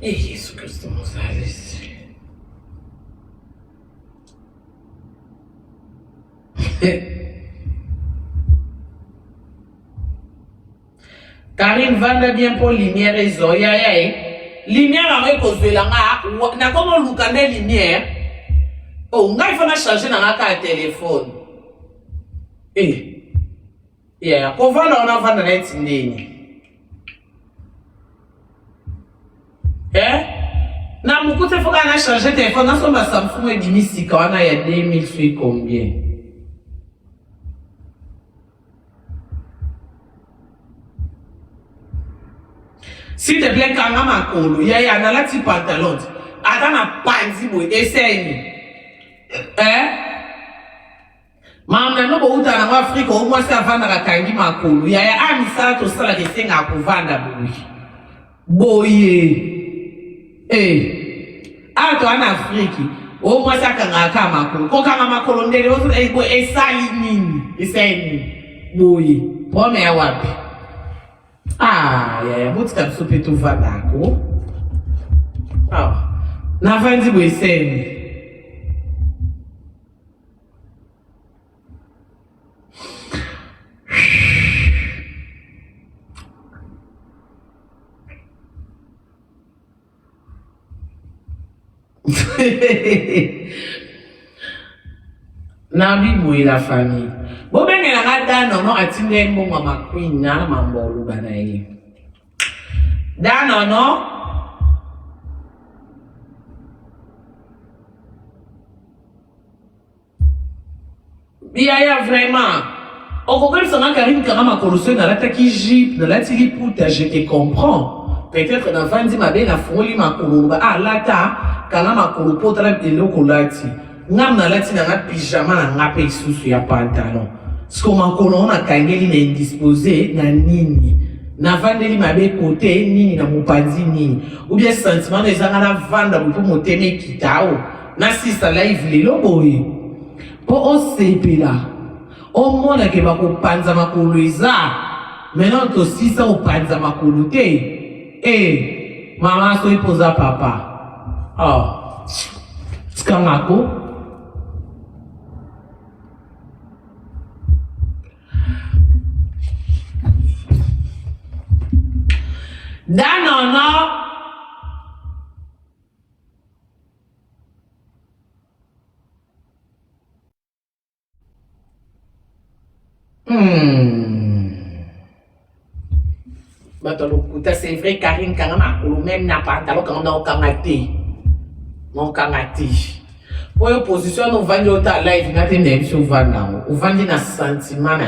Yesu Kristo Moses. Karine vanda bien pour lumière et zoya ya lumière avec kozwelanga na komo lukande lumière oh ngai fana changer na ka téléphone yeah ko vanda ona vanda na tindeni na mukute foka na changer téléphone na somba Samsung et dimisika wana ya 2000 fait combien s'il te plaît, quand on a un il y a un petit pantalon. Attends, un panzi, boy, essaye. Maman, non, bon, dans l'Afrique, au moins, c'est avant de la kangi makolo. Il y a un missile, tout ça, la question à couvrir, boy. Ah, toi, en Afrique, au moins, ça, quand on a makolo. Quand on a makolo, on est essaye, boy. Première wapi. Ah, yeah, but tu as soupé tout va d'accord. Ah, navandi bweseni. Nabi boy la famille. Bo ben la ngata non non atinde mo mama queen na mambolu banaye. Da non non. Biaya vraiment. On comprend ça na Karine Karama Kolosé na la taki jeep na la tili puta je te comprends. Peut-être dans Vandi ma belle la folie ma koloba ah lata kana ma kolopo tra eloko lati. Ngam na lati na pyjama na ngape isusu ya pantalon. Sko makolo na kangeli na indisposé na nini. Na vandeli mabe côté nini na mopanzi nini. Ou bien sentiment na ezanga na vanda pour moteme kitao. Na sista live lelo boy. Po o sepela. O mona ke bako panza makolo eza. Maintenant to sisa o panza makolo te. Eh, mama so ipoza papa. Oh. Skamako. Dan non non. C'est vrai, Karine Karama, ou même n'a pas talon quand on a au kangati. Mon kangati. Pour une position, nous vendons au live, nous avons des choses nous vendons des sentiments.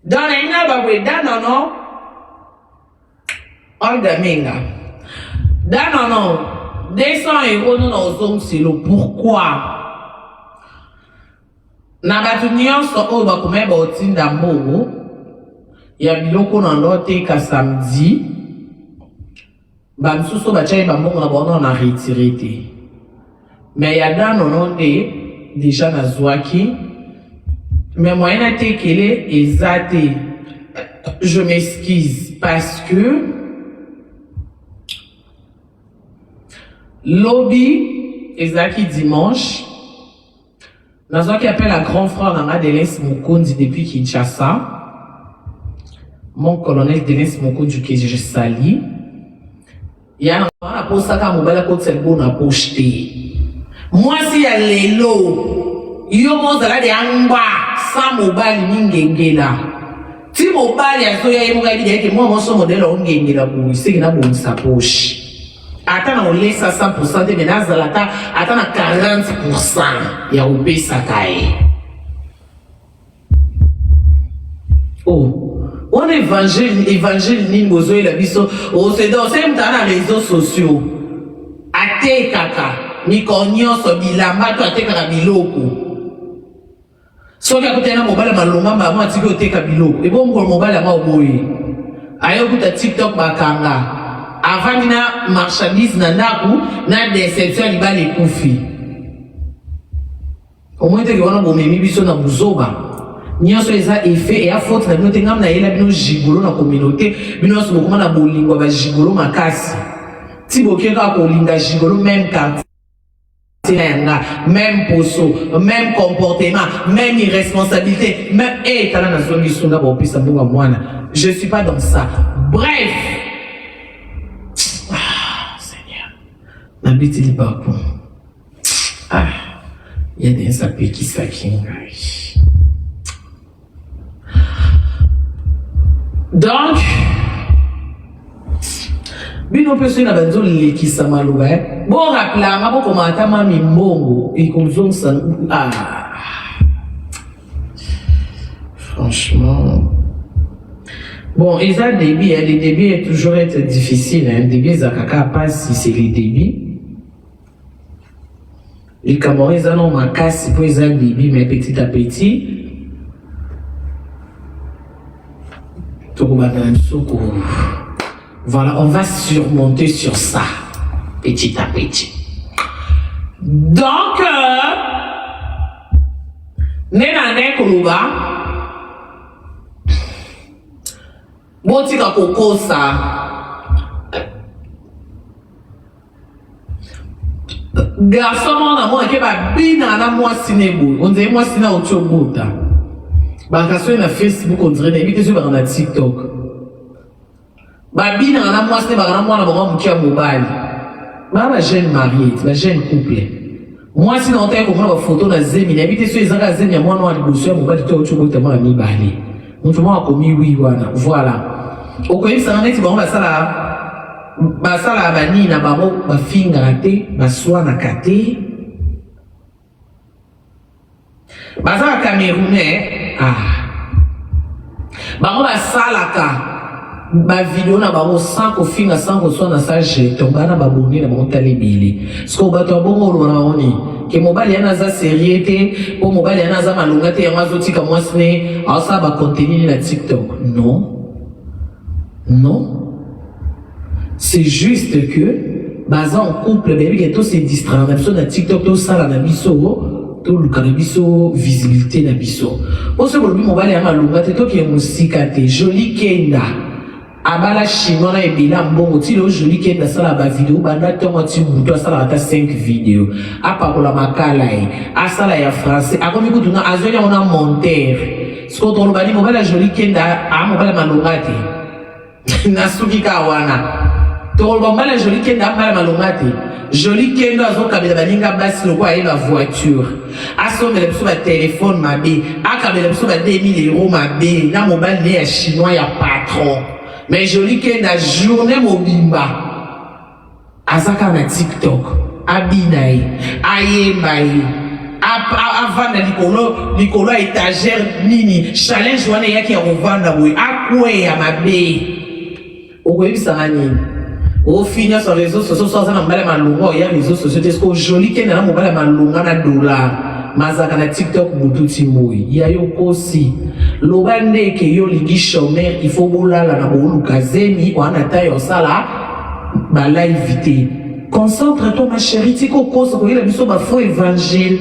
Dans les nababoué, dan non. Olga Menga. Dan non. 200 euros, nous avons c'est le pourquoi. Na batunion so o ba kumeba otinda mbogo ya biloko na lote ka samedi ba msuso ba chai ba mbongo na bono na retiré mais ya dano nonde déjà na zwaki mais moi na tekele ezate je m'excuse parce que lobby ezaki dimanche. Dans un qui appelle la grand frère Nanga Denis Mukundi depuis Kinshasa, mon colonel Denis Mukundi que je sali, il y a un poste à mobile côté c'est bon à poster. Moi si y a l'élo, yo mon zala de amba sans mobile n'ingengela. Si mobile ya so ya imuga bide que moi mon son modèle ongengela pour c'est que na bon sa poche. Attends, on laisse à 100% de menaces dans la table, attends à 40%. Il y a oublié ça oh, on évangile ni mozo et la biso, oh c'est dans ces les réseaux sociaux. Ate kaka, ni konyo so bilamba to ate kaka biloko. So ka kutena mobile maloma ba mo atiko ate kaka biloko. E bon ko mobile ma oboyi. Ayo kuta TikTok bakanga. Avant de marchandise nandaku na déception liba les koufi. Au moins que on a bon mimi biso na buzoba. Nyonso eza effet et a faute na binote ngam na yela bino jigolo na communauté bino so bokoma na bolingo ba jigolo makasi. Ti bokeka ko linga jigolo même quartier. Même poso, même comportement, même irresponsabilité, même tala na zongi sunga ba opisa mbonga mwana. Je suis pas dans ça. Bref, Nabiti Libapo. Ah, il y a des sapés qui s'acquinent. Donc, bino peso na banzo leki samaluba. Bon rapla, ngabo komata mami mbongo et comme ça ah. Franchement. Bon, et ça débit, les débits est toujours être difficile, hein. Débit zakaka passe si c'est les débits. Les Camerounais ont ma casse pour les débits, mais petit à petit. Voilà, on va surmonter sur ça, petit à petit. Donc, Nenane Koluba, Botika Kokosa, garçon mon amour qui va bien na moi cinébo on dirait moi ciné autobota ba kaso na Facebook on dirait na sur na TikTok ba bien na moi ciné ba na moi na ba mukia mobile ba jeune marié ba jeune couple moi ciné on t'a comment ba photo na zemi na bité sur ezaka zemi ya moi na liboso ya mobile to autobota ma mi bali mutu mo akomi wi wana voilà okoyi ça na ti ba ba sala basala bani na bango bafingaka te baswanaka te bazala camerounais bango basalaka bavideo na bango sans kofinga sans koswana sa jeton bana baboni na bango tala ebele siko bato ya bongo oloba na bango nini ke mobali yana aza serie te mpo mobali yana aza malonga te yango azotika mwasi ne aosala bacontenu na TikTok non c'est juste que baza en couple baby que tout se distraire na biso na TikTok to sala na biso to luka na biso visibilité na biso oso bolobi mobali ya malonga te to ke musika te joli kenda abala chinois na ebela mbongo ti lo joli kenda sala ba vidéo banda tongo ti buto asala ata 5 vidéo apakola makala ye asala ya français akomi kutuna azoli ona monteur siko to lobali mobali ya joli kenda mobali malonga te nasuki ka wana toloba mbala joli kenda mbala malonga te joli kenda azokabela baninga basi loko aye ba voiture asomela biso ba téléphone mabe akabela biso ba 2000 € mabe na mobile ne ya chinois ya patron mais joli kenda journée mobimba azaka na TikTok abina ye ayemba ye avanda likolo ya étagère nini challenge wana yaki ya kovanda boye akweya mabe okoyebisaka nini ofinya sur réseaux sociaux so na mbala malonga ya réseaux sociaux est-ce que joli kenda na mobala malonga na dollar mazaka na TikTok bututi moyi ya yo kosi loba ndeke yo ligi chômeur il faut bolala na boluka zemi wana tayo sala ba live te concentre-toi ma chérie tiko koso ko yela biso ba faux évangile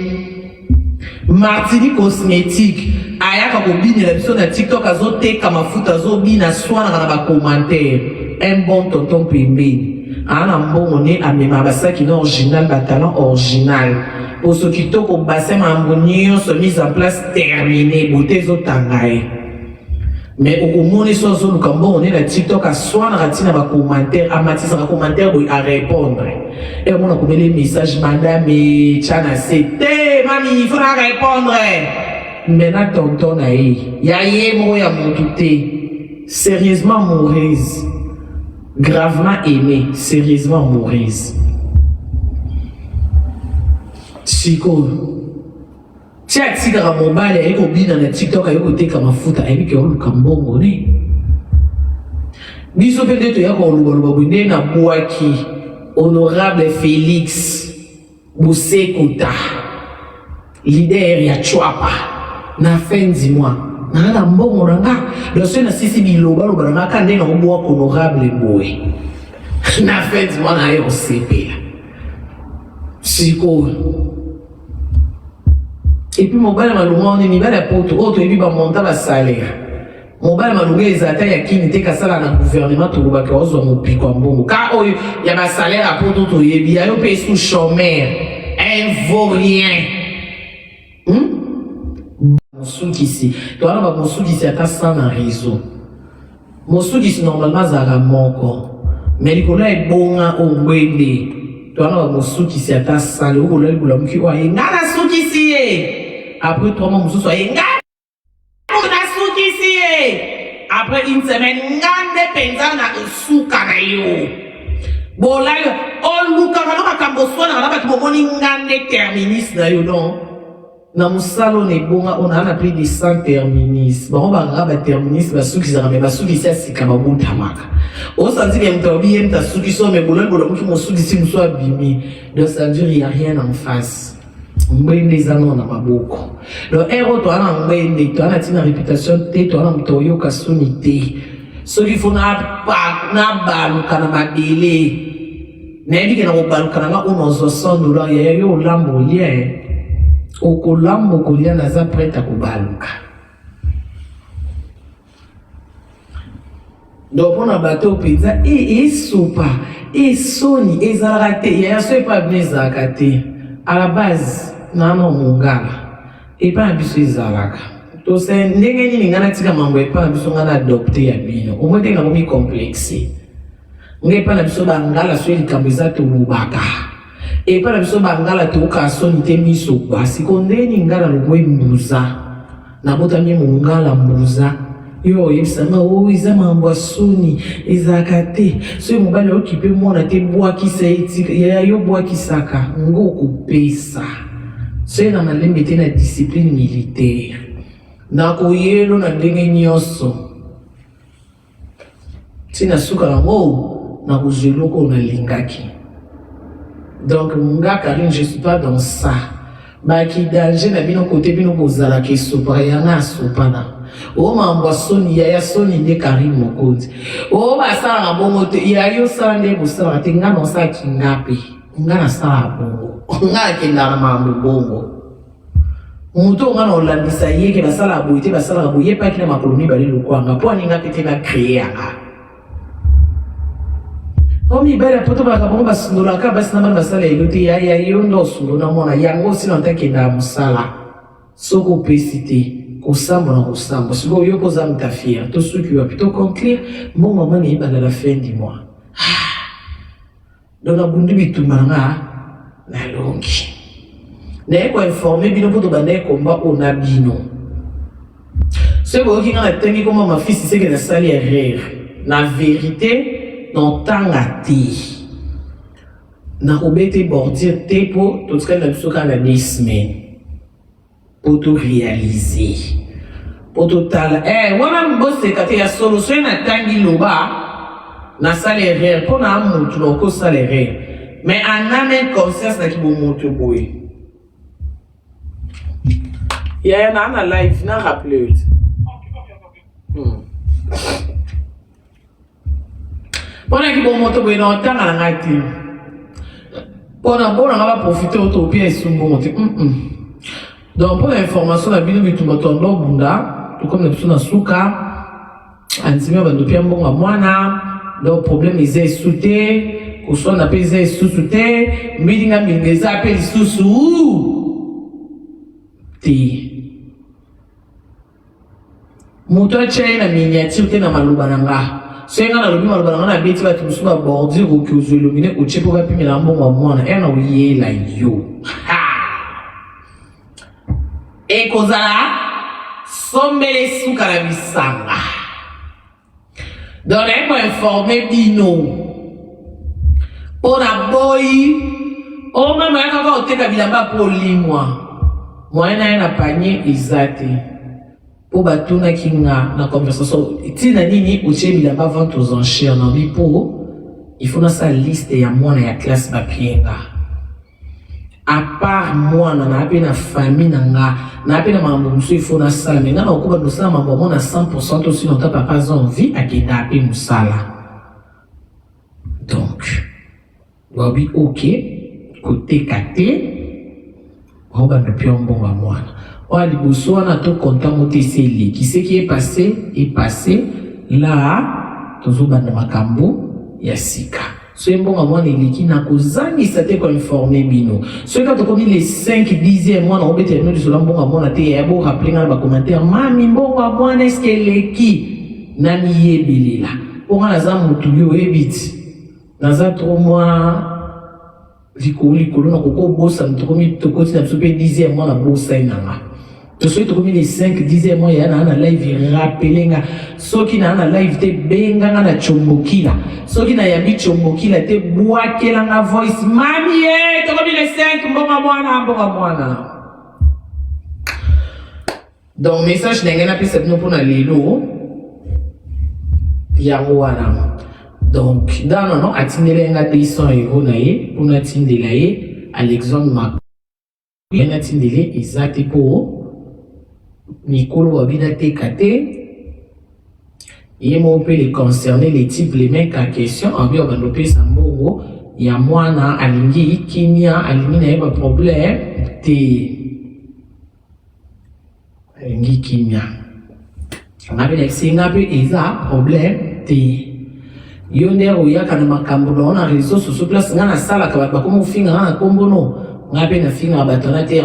Martini cosmétique ayaka kobinela biso na TikTok azoteka mafuta azobina swana na ba commentaire un bon tonton pembeni ana mbongo ne amema basaki na original batalent original pour ce qui toko bassin mambo nyonso mise en place terminé beauté ezotanga ye mais okomoni so azoluka mbongo ne na TikTok aswanaka ntina bacommentaire amatisaka commentaire boye arépondre e omona komeli message madame tshana se te mami il faut na répondre mena tonton na ye ya ye moko ya motu te sérieusement mauvaise gravement aimé, sérieusement mauvaise. Siko. Si a tika mobile et ko bina na TikTok ayo te kama futa et que on kambongo ne. Biso peut-être ya ko luba bune na boaki honorable Félix Bousekouta leader ya Chwapa na fin du mois. Na mbongo ranga loso na sisi biloba loba na kande na obo honorable boy na fait mwana yo CP siko et puis mobile malunga ni bala poto auto et puis ba monta ba salaire mobile malunga ezata ya kini te kasala na gouvernement to loba ka ozo mopiko mbongo ka oyo ya ba salaire a poto to yebi ayo pe sous chômeur invaurien Mosukisi, tu as un Mosukisi à ça dans réseau. Mosukisi normalement zara moko, mais il est bon au wende. Tu as un Mosukisi à ça le ou le boulot qui va y ngana Sukisi. Après trois mois Mosukisi va y ngana Sukisi. Après une semaine ngande penza na suka na yo. Bola yo, on luka na kamboso na ba tibomoni ngande terministe na yo non. Na musalo ne bonga on a plus de 100 terminis ba ba ngaba terminis ba suki za me ba suki sia sika ba buta maka o sanzi ke mtobi mta suki so me bolon bolon ki mo suki si muso abimi donc ça veut dire il y a rien en face mbende zano na maboko le héros to ana mbende to ana tina réputation te to ana mtoyo kasuni te so il faut na balu kana mabele na ndi ke na balu kana nga $100 ya yo lambo lien okolambo kolia naza prête à kubaluka Donc on a bateau pizza et soupa et soni et zarate il y a ce pas bien zakate à la base nano mungala et pas biso zalaka to c'est ndenge ni ngana tika mambo et pas biso ngana adopter ya bino au moins tenga komi complexe ngai pa na biso bangala so likambiza to lubaka et pas na biso bangala to ka soni te miso basi kondeni ngala lugwe mbuza na botami mungala mbuza yo yebisama o iza mambo asoni ezakate so mobali okipe mwana te bwakisa ya yo bwakisaka ngoko pesa so na malembe te na discipline militaire na koyelo na ndenge nyonso tina suka nango na kozelo ko na lingaki donc nga Karine je suis pas dans ça baki danger na bino côté bino kozala ke sopa yana sopana o mambo soni ya soni de Karine mokonzi o basala na bongo te ya yo sala nde bosala te nga no sa kingapi nga na sala bongo nga ke na mambo bongo muto nga no landisa yeke basala boite basala boye pa kina makoloni bali lokwanga po aninga pete na créer anga omi bela poto baka bongo basundola ka basi na bana basala elote ya yo ndo sundola mona yango sino ntake na musala soko pesite kusamba na kusamba siko yo poza mtafia to ceux qui va plutôt conclure mon maman ni bana la fin du mois donc na bundu bitumanga na longi na ko informer bino poto bana komba ona bino c'est bon qui na tengi comme ma fille c'est que na sali erreur na vérité dans tanga ti na obete bordir te po to tsaka na biso kana 10 semaines pour tout réaliser pour total wana mbosse kate ya solution na tangi loba na salaire pour na mutu no ko salaire mais en âme conscience na kibo mutu boy ya na live na rappeler pona kibo mutu boy na tanga na ngati pona nga profiter auto bien sumbo mutu donc pour l'information la bino bitumba tondo bunda tout comme les personnes souka antimia bandopia mbonga mwana donc problème ils sauté ko so na pesa souté mbidinga mbingeza appel susu ti moto chaina miniature te na maluba nanga senga na lobi maluba nanga na beti ba tusuba bordir ko kuzulumine ko chepo ba pimela mbonga mwana ena uyela yo et kozala sombele suka la bisanga donc on est informé bino pour la boy o mama yaka oteka bilamba pour limwa moyena na panier izate pour batuna kinga na conversation tina nini oche bilamba vente aux enchères na bipo il faut na sa liste ya mwana ya classe bapienga à part moi na appelé na famille nanga na appelé mambo musu il faut na sala mais na okoba do sala mambo mona 100% aussi non ta papa envie à qui na appelé musala donc wabi OK côté katé oba no piombo wa mwana wa liboso na to content moteseli qui ce qui est passé là tozoba na makambo ya sika so mbonga mwana eliki na kozangisa te ko informer bino so ka to komi les 5 10e mwana obete no disola mbonga mwana te ya bo rappeler na ba commentaire mami mbonga mwana est-ce que eleki na miyebelela onga na za mutu yo ebiti na za 3 mois likolo na koko bosa ntokomi tokoti na biso pe 10e mwana bosa inanga to so to komi les 5 10e mois ya na live rappelenga soki na live te benga na chombokila soki na yabi chombokila te bwakela nga voice mami to komi les 5 mbonga mwana donc message n'engena pesa bino pona lelo yango wana donc non atindela nga 200 € na ye pona tindela ye Alexandre Macron yana tindele ezate po Nicolo Wabina Tekate, il m'a appelé concerner les types les mecs en question, en bien on Sambo, il y a moi na alingi kimia alingi na pas problème te alingi kimia. On avait l'excès un peu problème te. Yo nde oyaka na makambo na réseaux sociaux place nga na sala ka ba ko mo finga kombono nga pe na finga ba tonate